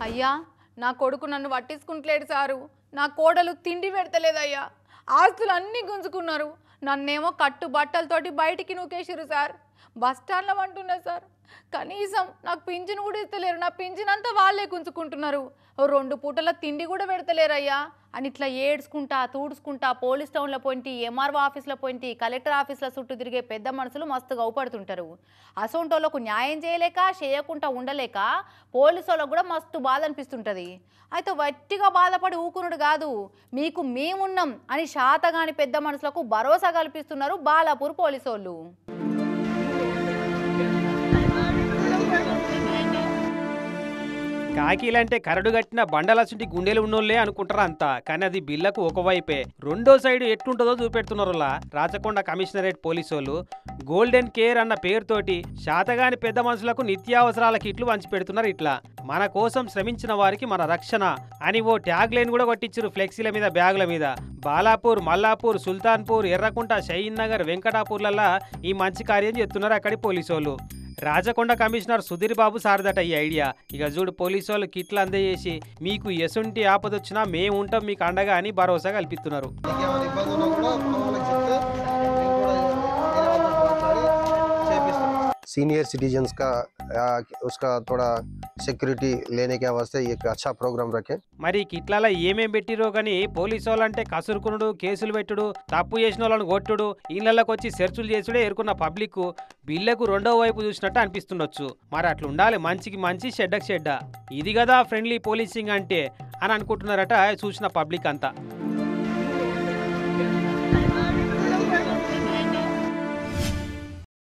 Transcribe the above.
అయ్యా నా కొడుకు నన్ను పట్టించుకుంటలేడు సారు. నా కోడలు తిండి పెడతలేదయ్యా. ఆస్తులు అన్నీ గుంజుకున్నారు. నన్నేమో కట్టు బట్టలతోటి బయటికి నూకేసిరు సార్. బస్ స్టాండ్లో అంటున్నా సార్. కనీసం నాకు పింఛను కూడా ఇస్తలేరు. నా పింఛన్ అంతా వాళ్ళే గుంజుకుంటున్నారు. 2 పూటల తిండి కూడా పెడతలేరయ్యా అని ఇట్లా ఏడ్చుకుంటా తూడ్చుకుంటా పోలీస్ టౌన్లో పోయింటి, ఎంఆర్ఓ ఆఫీస్లో పోయింటి, కలెక్టర్ ఆఫీస్లో చుట్టూ తిరిగే పెద్ద మనుషులు మస్తుగా అవుపడుతుంటారు. అసొంటోళ్ళకు న్యాయం చేయలేక చేయకుండా ఉండలేక పోలీసు వాళ్ళకు కూడా మస్తు బాధ అనిపిస్తుంటుంది. అయితే వట్టిగా బాధపడి ఊకునుడు కాదు, మీకు మేమున్నాం అని శాతగాని పెద్ద మనుషులకు భరోసా కల్పిస్తున్నారు బాలాపూర్ పోలీసు వాళ్ళు. కాకీలంటే కరడు కట్టిన బండలసుంటి గుండెలు ఉన్నోళ్లే అనుకుంటారు అంతా. కానీ అది బిల్లకు ఒకవైపే, రెండో సైడు ఎట్లుంటుందో చూపెడుతున్నారులా రాచకొండ కమిషనరేట్ పోలీసోళ్ళు. గోల్డెన్ కేర్ అన్న పేరుతోటి శాతగాని పెద్ద మనుషులకు నిత్యావసరాల కిట్లు పంచి పెడుతున్నారు. ఇట్లా మన కోసం శ్రమించిన వారికి మన రక్షణ అని ఓ ట్యాగ్ లైన్ కూడా కొట్టించారు ఫ్లెక్సీల మీద, బ్యాగుల మీద. బాలాపూర్, మల్లాపూర్, సుల్తాన్పూర్, ఎర్రకుంట, షహీన్ నగర్, వెంకటాపూర్లల్లా ఈ మంచి కార్యం చేస్తున్నారు అక్కడి పోలీసోళ్ళు. రాచకొండ కమిషనర్ సుధీర్ బాబు సారదట ఈ ఐడియా. ఇక చూడు పోలీసు వాళ్ళు కిట్లు అందజేసి మీకు ఎసుంటి ఆపదొచ్చినా మేము ఉంటాం మీకు అండగా అని భరోసా కల్పిస్తున్నారు. सीनियर सिटीजन्स का उसका थोड़ा सिक्योरिटी लेने के वास्ते एक अच्छा प्रोग्राम रखें. మరి కిట్లలో ఏమేం పెట్టిరో కానీ పోలీసు వాళ్ళంటే కసురుకునుడు, కేసులు పెట్టుడు, తప్పు చేసిన వాళ్ళని కొట్టుడు, ఇళ్లలోకి వచ్చి సెర్చులు చేసుడే ఎరుకున్న పబ్లిక్ బిల్లకు రెండో వైపు చూసినట్టు అనిపిస్తుండొచ్చు. మరి అట్లా ఉండాలి, మంచికి మంచి చెడ్డకు చెడ్డ. ఇది కదా ఫ్రెండ్లీ పోలీసింగ్ అంటే అని అనుకుంటున్నారట చూసిన పబ్లిక్ అంతా.